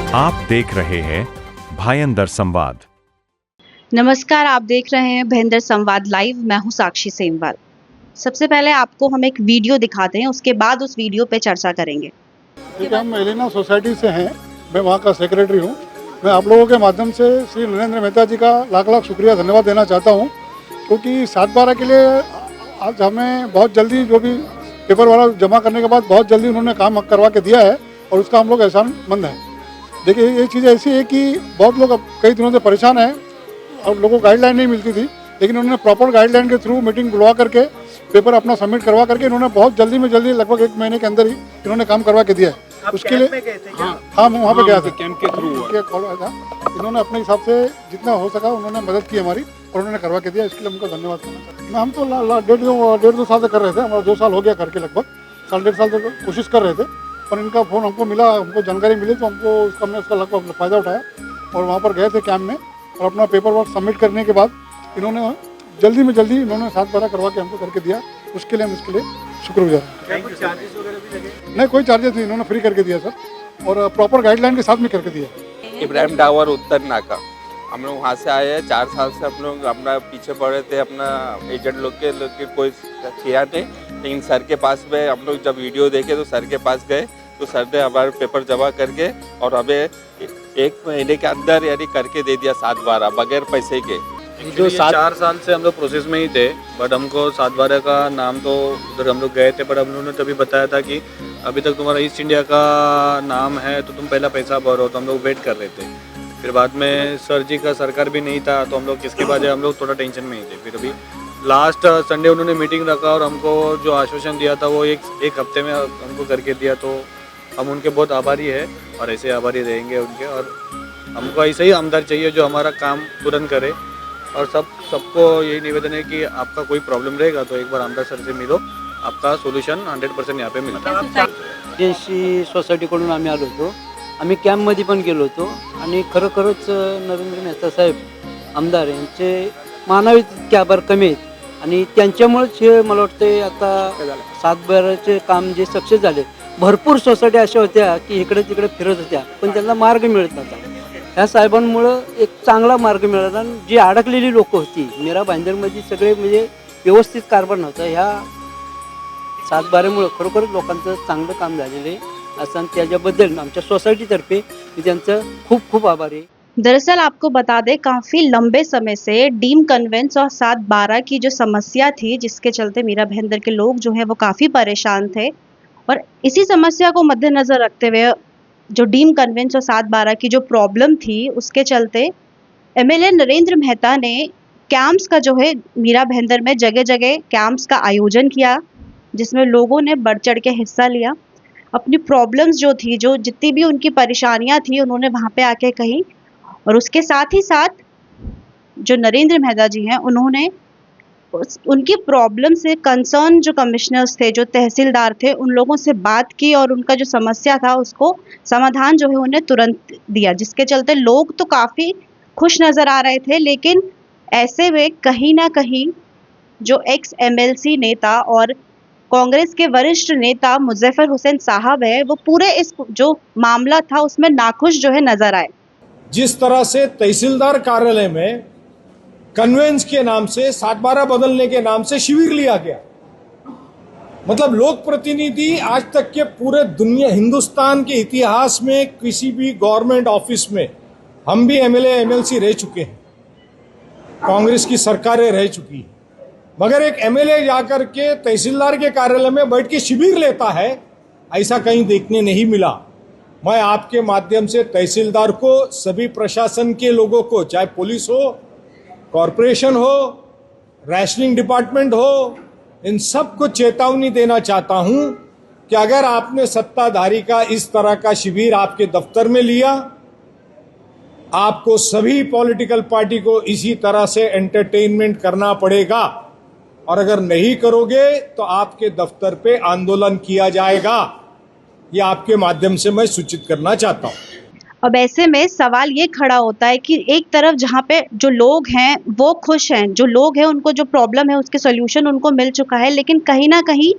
आप देख रहे हैं भायंदर संवाद। नमस्कार, आप देख रहे हैं भायंदर संवाद लाइव। मैं हूं साक्षी सेमवाल। सबसे पहले आपको हम एक वीडियो दिखाते हैं, उसके बाद उस वीडियो पे चर्चा करेंगे। ठीक है, हम एलिना सोसाइटी से हैं, मैं वहाँ का सेक्रेटरी हूँ। मैं आप लोगों के माध्यम से श्री नरेंद्र मेहता जी का लाख लाख शुक्रिया धन्यवाद देना चाहता हूँ, क्योंकि 7/12 के लिए आज हमें बहुत जल्दी जो भी पेपर वाला जमा करने के बाद बहुत जल्दी उन्होंने काम करवा के दिया है और उसका हम लोग एहसानमंद हैं। देखिए, ये चीज़ ऐसी है कि बहुत लोग अब कई दिनों से परेशान हैं और लोगों को गाइडलाइन नहीं मिलती थी, लेकिन उन्होंने प्रॉपर गाइडलाइन के थ्रू मीटिंग बुलवा करके पेपर अपना सबमिट करवा करके इन्होंने बहुत जल्दी में जल्दी लगभग 1 महीने के अंदर ही इन्होंने काम करवा के दिया है। उसके लिए हाँ, मैं वहाँ पे गया था, कैंप के थ्रू था। इन्होंने अपने हिसाब से जितना हो सका उन्होंने मदद की हमारी और उन्होंने करवा के दिया, इसके लिए उनका धन्यवाद करना चाहता हूँ। हम तो 1.5-2 साल से कर रहे थे, हमारा 2 साल हो गया करके, लगभग 1.5 साल से कोशिश कर रहे थे, पर इनका फ़ोन हमको मिला, हमको जानकारी मिली तो हमने उसका लगभग फ़ायदा उठाया और वहाँ पर गए थे कैंप में और अपना पेपर वर्क सबमिट करने के बाद इन्होंने जल्दी में जल्दी इन्होंने 7/12 करवा के हमको करके दिया। उसके लिए हम इसके लिए शुक्रगुजार हैं। नहीं, कोई चार्जेस नहीं, इन्होंने फ्री करके दिया सर, और प्रॉपर गाइडलाइन के साथ में करके दिया। इब्राहिम टावर उत्तर नाका, हम लोग वहाँ से आए हैं। 4 साल से हम लोग अपना पीछे पड़े थे, अपना एजेंट लोग के कोई किया नहीं, लेकिन सर के पास में हम लोग जब वीडियो देखे तो सर के पास गए तो सर ने हमारे पेपर जमा करके और हमें 1 महीने के अंदर यानी करके दे दिया 7/12 बगैर पैसे के। जो 4 साल से हम लोग प्रोसेस में ही थे, बट हमको 7/12 का नाम तो उधर हम लोग गए थे, बट हम लोगों ने तभी बताया था कि अभी तक तुम्हारा ईस्ट इंडिया का नाम है तो तुम पहला पैसा भरो, तो हम लोग वेट कर रहे थे। फिर बाद में सर जी का सरकार भी नहीं था तो हम लोग किसके बाद हम लोग थोड़ा टेंशन में ही थे। फिर अभी लास्ट संडे उन्होंने मीटिंग रखा और हमको जो आश्वासन दिया था वो एक हफ्ते में हमको करके दिया, तो हम उनके बहुत आभारी है और ऐसे आभारी रहेंगे उनके। और हमको ऐसे ही आमदार चाहिए जो हमारा काम तुरंत करे, और सबको यही निवेदन है कि आपका कोई प्रॉब्लम रहेगा तो एक बार आमदार सर से मिलो, आपका सोल्यूशन 100% यहाँ पे मिळतं। एजन्सी सोसायटीकडून आम्ही आलो होतो, आम्ही कॅम्पमध्ये पण गेलो होतो आणि खरोखरच नरेंद्र मेहता साहेब आमदार यांचे मानावे तितके आभार कमी आहेत आणि त्यांच्यामुळेच हे मला वाटतं आता 7/12चे काम जे सक्सेस झाले। भरपूर सोसायटी अशा होत्या की इकडे तिकडे फिरत होत्या पण त्यांना मार्ग मिळत नव्हता। ह्या साहेबांमुळं एक चांगला मार्ग मिळाला आणि जी अडकलेली लोक होती मीरा भाईंदरमध्ये सगळे म्हणजे व्यवस्थित कारभार नव्हता, ह्या 7/12मुळे खरोखरच लोकांचं चांगलं काम झालेलं आहे असं, त्याच्याबद्दल आमच्या सोसायटीतर्फे मी त्यांचं खूप खूप आभारी आहे। दरअसल आपको बता दें, काफ़ी लंबे समय से डीम कन्वेंस और 7/12 की जो समस्या थी, जिसके चलते मीरा भाईंदर के लोग जो हैं वो काफ़ी परेशान थे, और इसी समस्या को मद्देनज़र रखते हुए जो डीम कन्वेंस और 7/12 की जो प्रॉब्लम थी उसके चलते एमएलए नरेंद्र मेहता ने कैंप्स का जो है मीरा भाईंदर में जगह जगह कैंप्स का आयोजन किया, जिसमें लोगों ने बढ़ चढ़ के हिस्सा लिया। अपनी प्रॉब्लम्स जो थी, जो जितनी भी उनकी परेशानियां थी, उन्होंने वहाँ पे आके कही, और उसके साथ ही साथ जो नरेंद्र मेहता जी हैं उन्होंने उनकी प्रॉब्लम से कंसर्न जो कमिश्नर्स थे, जो तहसीलदार थे, उन लोगों से बात की और उनका जो समस्या था उसको समाधान जो है उन्हें तुरंत दिया, जिसके चलते लोग तो काफ़ी खुश नज़र आ रहे थे। लेकिन ऐसे में कहीं ना कहीं जो एक्स एमएलसी नेता और कांग्रेस के वरिष्ठ नेता मुजफ्फर हुसैन साहब है, वो पूरे इस जो मामला था उसमें नाखुश जो है नज़र आए। जिस तरह से तहसीलदार कार्यालय में कन्वेंस के नाम से 7/12 बदलने के नाम से शिविर लिया गया, मतलब लोक प्रतिनिधि आज तक के पूरे दुनिया हिंदुस्तान के इतिहास में किसी भी गवर्नमेंट ऑफिस में, हम भी एमएलए एमएलसी रह चुके हैं, कांग्रेस की सरकारें रह चुकी है, मगर एक एमएलए जाकर के तहसीलदार के कार्यालय में बैठ के शिविर लेता है, ऐसा कहीं देखने नहीं मिला। मैं आपके माध्यम से तहसीलदार को, सभी प्रशासन के लोगों को, चाहे पुलिस हो, कॉरपोरेशन हो, राशनिंग डिपार्टमेंट हो, इन सबको चेतावनी देना चाहता हूं कि अगर आपने सत्ताधारी का इस तरह का शिविर आपके दफ्तर में लिया, आपको सभी पॉलिटिकल पार्टी को इसी तरह से एंटरटेनमेंट करना पड़ेगा, और अगर नहीं करोगे तो आपके दफ्तर पे आंदोलन किया जाएगा। ये आपके माध्यम से मैं सूचित करना चाहता हूं। अब ऐसे में सवाल ये खड़ा होता है कि एक तरफ जहाँ पे जो लोग हैं वो खुश हैं, जो लोग हैं उनको जो प्रॉब्लम है उसके सॉल्यूशन उनको मिल चुका है, लेकिन कहीं ना कहीं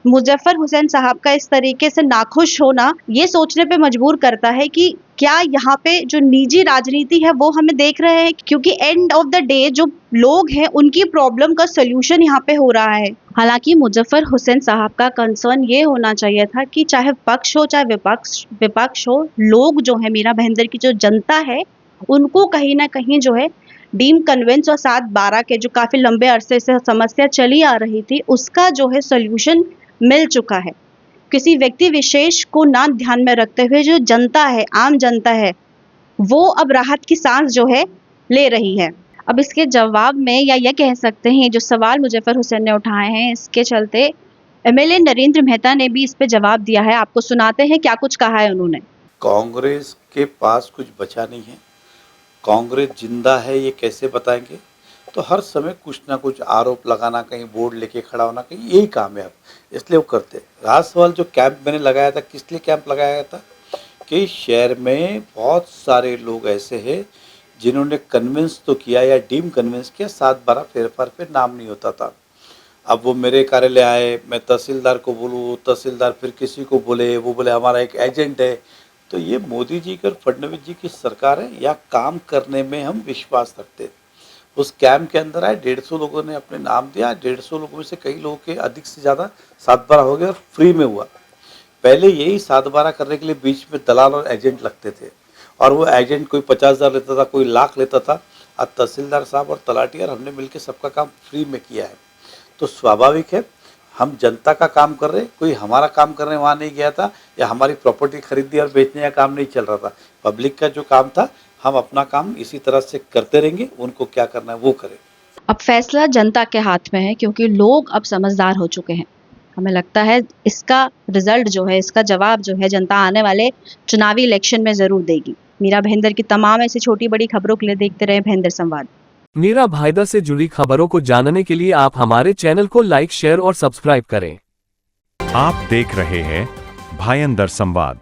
मुजफ्फर हुसैन साहब का इस तरीके से नाखुश होना ये सोचने पे मजबूर करता है कि क्या यहाँ पे जो निजी राजनीति है वो हमें देख रहे हैं, क्योंकि एंड ऑफ द डे जो लोग हैं उनकी प्रॉब्लम का सोल्यूशन यहाँ पे हो रहा है। हालांकि मुजफ्फर हुसैन साहब का कंसर्न ये होना चाहिए था कि चाहे पक्ष हो चाहे विपक्ष हो, लोग जो है मीरा भाईंदर की जो जनता है उनको कहीं ना कहीं जो है डीम कन्वेंस और 7/12 के जो काफी लंबे अरसे से समस्या चली आ रही थी उसका जो है सोल्यूशन मिल चुका है। किसी व्यक्ति विशेष को ना ध्यान में रखते हुए जो जनता है, आम जनता है, वो अब राहत की सांस जो है ले रही है। अब इसके जवाब में या यह कह सकते हैं जो सवाल मुजफ्फर हुसैन ने उठाए हैं इसके चलते एमएलए नरेंद्र मेहता ने भी इस पे जवाब दिया है। आपको सुनाते हैं क्या कुछ कहा है उन्होंने। कांग्रेस के पास कुछ बचा नहीं है, कांग्रेस जिंदा है ये कैसे बताएंगे? तो हर समय कुछ ना कुछ आरोप लगाना, कहीं बोर्ड लेके खड़ा होना, कहीं यही काम है अब, इसलिए वो करते। रहा सवाल जो कैंप मैंने लगाया था, किस लिए कैंप लगाया गया था कि शहर में बहुत सारे लोग ऐसे हैं जिन्होंने कन्विंस तो किया या डीम कन्विंस किया, 7/12 फेरफार पे नाम नहीं होता था। अब वो मेरे कार्यालय आए, मैं तहसीलदार को बोलूँ, तहसीलदार फिर किसी को बोले, वो बोले हमारा एक एजेंट है। तो ये मोदी जी की और फडणवीस जी की सरकार है या काम करने में हम विश्वास रखते हैं। उस कैंप के अंदर आए, 150 लोगों ने अपने नाम दिया, 150 लोगों में से कई लोगों के अधिक से ज़्यादा 7/12 हो गया और फ्री में हुआ। पहले यही 7/12 करने के लिए बीच में दलाल और एजेंट लगते थे और वो एजेंट कोई 50,000 लेता था, कोई लाख लेता था। अब तहसीलदार साहब और तलाटी और हमने मिलकर सबका काम फ्री में किया है। तो स्वाभाविक है हम जनता का काम कर रहे, कोई हमारा काम करने वहाँ नहीं गया था या हमारी प्रॉपर्टी खरीदने और बेचने का काम नहीं चल रहा था। पब्लिक का जो काम था हम अपना काम इसी तरह से करते रहेंगे, उनको क्या करना है वो करें। अब फैसला जनता के हाथ में है क्योंकि लोग अब समझदार हो चुके हैं। हमें लगता है इसका रिजल्ट जो है, इसका जवाब जो है जनता आने वाले चुनावी इलेक्शन में जरूर देगी। मीरा भाईंदर की तमाम ऐसी छोटी बड़ी खबरों के लिए देखते रहे भाईंदर संवाद। मीरा भाईंदर से जुड़ी खबरों को जानने के लिए आप हमारे चैनल को लाइक, शेयर और सब्सक्राइब करें। आप देख रहे हैं भाईंदर संवाद।